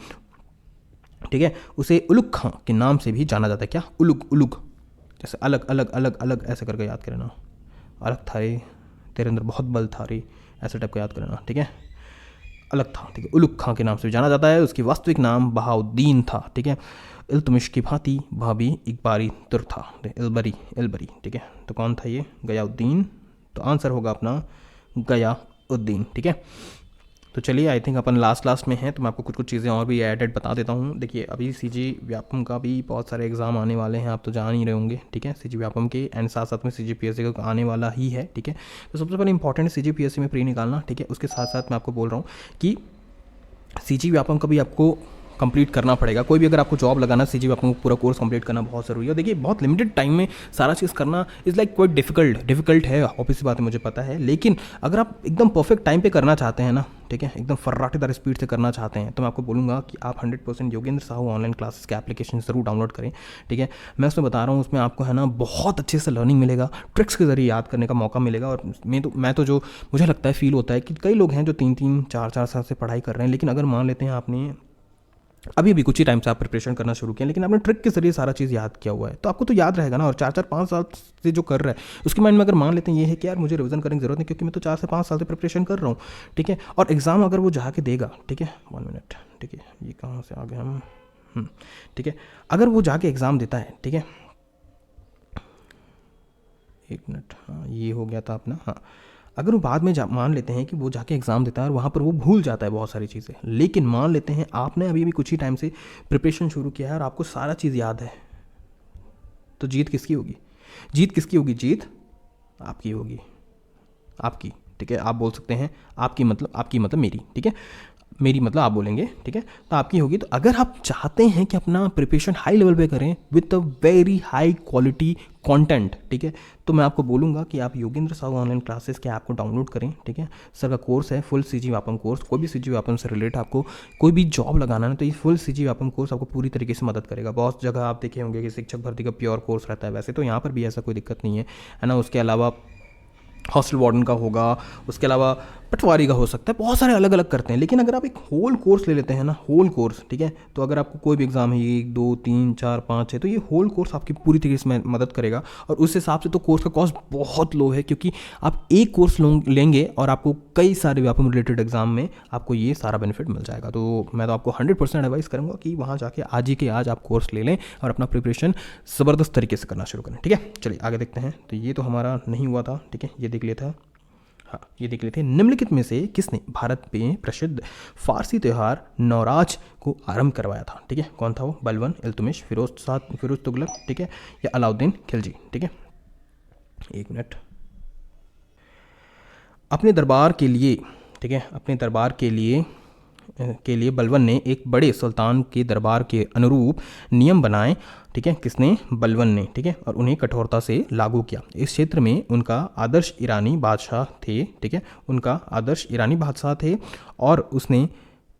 ठीक है, उसे उलुग खां के नाम से भी जाना जाता है। क्या? उलुग, जैसे अलग अलग अलग अलग ऐसे करके याद करना। अलग था रे, तेरे अंदर बहुत बल था रे, ऐसे टाइप का याद करना। ठीक है, अलग था। ठीक है, उलुग खां के नाम से भी जाना जाता है। उसकी वास्तविक नाम बहाउद्दीन था। ठीक है, इल्तुतमिश की भांति वह भी इकबारी तुर था, इलबरी। ठीक है, तो कौन था ये? गयाउद्दीन। तो आंसर होगा अपना गयाउद्दीन। ठीक है, तो चलिए, आई थिंक अपन लास्ट में हैं, तो मैं आपको कुछ चीज़ें और भी एडेड बता देता हूँ। देखिए, अभी सीजी व्यापम का भी बहुत सारे एग्जाम आने वाले हैं, आप तो जान ही रहे होंगे। ठीक है, सीजी व्यापम के एंड साथ साथ में CGPSC का आने वाला ही है। ठीक है, तो सबसे पहले इंपॉर्टेंट है CGPSC में प्री निकालना। ठीक है, उसके साथ साथ मैं आपको बोल रहा हूँ कि सीजी व्यापम का भी आपको कंप्लीट करना पड़ेगा। कोई भी अगर आपको जॉब लगाना, सीजी व्यापम को पूरा कोर्स कंप्लीट करना बहुत ज़रूरी है। देखिए, बहुत लिमिटेड टाइम में सारा चीज़ करना इज़ लाइक क्वाइट डिफिकल्ट है, ऑब्वियस सी बात है, मुझे पता है। लेकिन अगर आप एकदम परफेक्ट टाइम पे करना चाहते हैं ना, ठीक है, एकदम फर्राटेदार स्पीड से करना चाहते हैं, तो मैं आपको बोलूँगा कि आप 100% योगेंद्र साहू ऑनलाइन क्लासेस के एप्लीकेशन ज़रूर डाउनलोड करें। ठीक है, मैं उसमें बता रहा हूँ, उसमें आपको है ना बहुत अच्छे से लर्निंग मिलेगा, ट्रिक्स के जरिए याद करने का मौका मिलेगा। और मैं तो जो मुझे लगता है, फील होता है कि कई लोग हैं जो 3-3, 4-4 साल से पढ़ाई कर रहे हैं, लेकिन अगर मान लेते हैं आपने अभी कुछ ही टाइम से आप प्रिपरेशन करना शुरू किया, लेकिन आपने ट्रिक के जरिए सारा चीज़ याद किया हुआ है, तो आपको तो याद रहेगा ना। और 4-4-5 साल से जो कर रहा है, उसके माइंड में अगर मान लेते हैं ये है कि यार मुझे रिवीजन करने की जरूरत नहीं, क्योंकि मैं तो 4 से 5 साल से प्रिपरेशन कर रहा हूँ। ठीक है, और एग्जाम अगर वो जाके देगा, ठीक है, 1 मिनट, ठीक है, ये कहाँ से आ गए हम, ठीक है, अगर वो जाके एग्ज़ाम देता है, ठीक है, 1 मिनट, हाँ ये हो गया था अपना, हाँ, अगर वो बाद में मान लेते हैं कि वो जाके एग्ज़ाम देता है और वहाँ पर वो भूल जाता है बहुत सारी चीज़ें, लेकिन मान लेते हैं आपने अभी कुछ ही टाइम से प्रिपरेशन शुरू किया है और आपको सारा चीज़ याद है, तो जीत किसकी होगी? जीत आपकी होगी, आपकी। ठीक है, आप बोल सकते हैं आपकी मतलब मेरी। ठीक है, मेरी मतलब आप बोलेंगे, ठीक है, तो आपकी होगी। तो अगर आप चाहते हैं कि अपना प्रिपरेशन हाई लेवल पे करें with a very high quality content, ठीक है, तो मैं आपको बोलूँगा कि आप योगेंद्र साहू ऑनलाइन क्लासेस के ऐप को डाउनलोड करें। ठीक है, सर का कोर्स है फुल सीजी व्यापम कोर्स। कोई भी सीजी व्यापम से रिलेटेड आपको कोई भी जॉब लगाना है तो ये फुल सीजी व्यापम कोर्स आपको पूरी तरीके से मदद करेगा। बहुत जगह आप देखे होंगे कि शिक्षक भर्ती का प्योर कोर्स रहता है, वैसे तो यहाँ पर भी ऐसा कोई दिक्कत नहीं है ना। उसके अलावा हॉस्टल वार्डन का होगा, उसके अलावा पटवारी का हो सकता है, बहुत सारे अलग अलग करते हैं। लेकिन अगर आप एक होल कोर्स ले लेते हैं ना, होल कोर्स, ठीक है, तो अगर आपको कोई भी एग्जाम है 1, 2, 3, 4, 5 है, तो ये होल कोर्स आपकी पूरी तरीके से मदद करेगा। और उस हिसाब से तो कोर्स का कॉस्ट बहुत लो है, क्योंकि आप एक कोर्स लेंगे और आपको कई सारे व्यापम रिलेटेड एग्जाम में आपको ये सारा बेनिफिट मिल जाएगा। तो मैं तो आपको 100% एडवाइस करूँगा कि वहाँ जाके आज ही के आज आप कोर्स ले लें और अपना प्रिपरेशन ज़बरदस्त तरीके से करना शुरू करें। ठीक है, चलिए आगे देखते हैं। तो ये तो हमारा नहीं हुआ था, ठीक है, ये देख लिया था। हाँ, ये देख लेते हैं, निम्नलिखित में से किसने भारत में प्रसिद्ध फारसी त्यौहार नवराज को आरंभ करवाया था? ठीक है, कौन था वो? बलबन, इल्तुतमिश, फिरोज तुगलक, ठीक है, या अलाउद्दीन खिलजी? ठीक है, 1 मिनट। अपने दरबार के लिए, ठीक है, अपने दरबार के लिए बलबन ने एक बड़े सुल्तान के दरबार के अनुरूप नियम बनाए। ठीक है, किसने? बलबन ने। ठीक है, और उन्हें कठोरता से लागू किया। इस क्षेत्र में उनका आदर्श ईरानी बादशाह थे। ठीक है, उनका आदर्श ईरानी बादशाह थे और उसने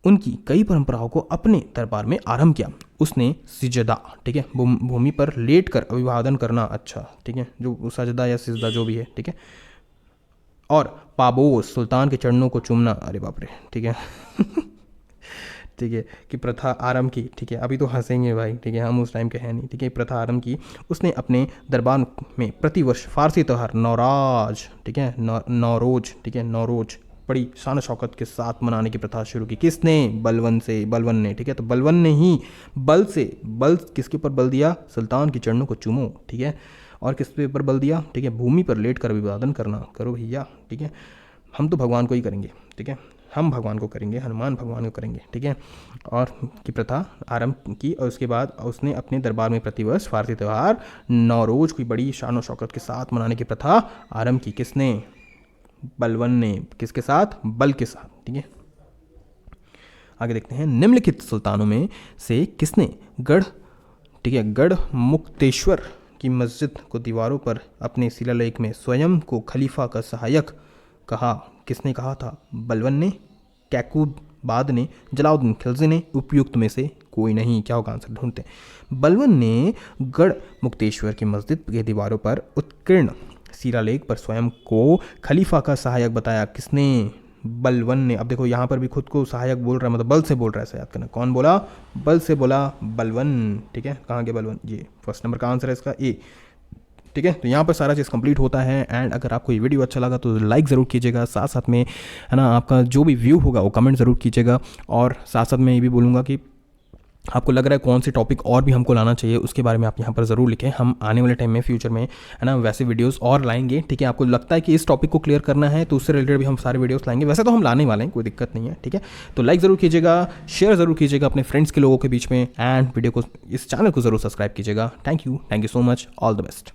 उनकी कई परंपराओं को अपने दरबार में आरंभ किया। उसने सिजदा, ठीक है, भूमि पर लेट कर अभिवादन करना, अच्छा, ठीक है, जो सजदा या सिजदा जो भी है, ठीक है, और पाबोस सुल्तान के चरणों को चूमना, अरे बाप रे, ठीक है ठीक है, कि प्रथा आरंभ की। ठीक है, अभी तो हंसेंगे भाई, ठीक है, हम उस टाइम के हैं नहीं। ठीक है, प्रथा आरंभ की। उसने अपने दरबार में प्रतिवर्ष फारसी त्यौहार नौराज, ठीक है, नौरोज, ठीक है, नौरोज बड़ी शान शौकत के साथ मनाने की प्रथा शुरू की। किसने? बलबन ने। ठीक है, तो बलबन ने ही बल किसके ऊपर बल दिया? सुल्तान के चरणों को चूमो। ठीक है, और किस पे ऊपर बल दिया? ठीक है, भूमि पर लेट कर अभिवादन करना, करो भैया। ठीक है, हम तो भगवान को ही करेंगे। ठीक है, हम भगवान को करेंगे, हनुमान भगवान को करेंगे, ठीक है। और की प्रथा आरंभ की और उसके बाद उसने अपने दरबार में प्रतिवर्ष फारसी त्यौहार नौरोज की बड़ी शान और शौकत के साथ मनाने की प्रथा आरंभ की। किसने? बलवन ने। किसके साथ? बल के साथ, ठीक है। आगे देखते हैं, निम्नलिखित सुल्तानों में से किसने गढ़ मुक्तेश्वर की मस्जिद को दीवारों पर अपने शिलालेख में स्वयं को खलीफा का सहायक कहा? किसने कहा था? बलवन ने, कैकूबाद ने, जलाउद्दीन खिलजी ने, उपयुक्त में से कोई नहीं। क्या होगा आंसर? ढूंढते हैं। बलवन ने गढ़ मुक्तेश्वर की मस्जिद के दीवारों पर उत्कीर्ण शिलालेख पर स्वयं को खलीफा का सहायक बताया। किसने? बलवन ने। अब देखो यहाँ पर भी खुद को सहायक बोल रहा है, मतलब बल से बोल रहा है, ऐसा याद करना। कौन बोला? बल से बोला बलवन, ठीक है। कहाँ के बलवन? ये फर्स्ट नंबर का आंसर है इसका, ए, ठीक है। तो यहाँ पर सारा चीज़ कंप्लीट होता है। एंड अगर आपको ये वीडियो अच्छा लगा तो लाइक ज़रूर कीजिएगा, साथ साथ में है ना आपका जो भी व्यू होगा वो कमेंट ज़रूर कीजिएगा। और साथ साथ में ये भी बोलूँगा कि आपको लग रहा है कौन से टॉपिक और भी हमको लाना चाहिए, उसके बारे में आप यहाँ पर ज़रूर लिखें। हम आने वाले टाइम में फ्यूचर में है ना वैसे वीडियोस और लाएंगे, ठीक है। आपको लगता है कि इस टॉपिक को क्लियर करना है तो उससे रिलेटेड भी हम सारे वीडियोस लाएंगे। वैसे तो हम लाने वाले हैं, कोई दिक्कत नहीं है, ठीक है। तो लाइक ज़रूर कीजिएगा, शेयर ज़रूर कीजिएगा अपने फ्रेंड्स के लोगों के बीच में, एंड वीडियो को, इस चैनल को ज़रूर सब्सक्राइब कीजिएगा। Thank you so much, all the best.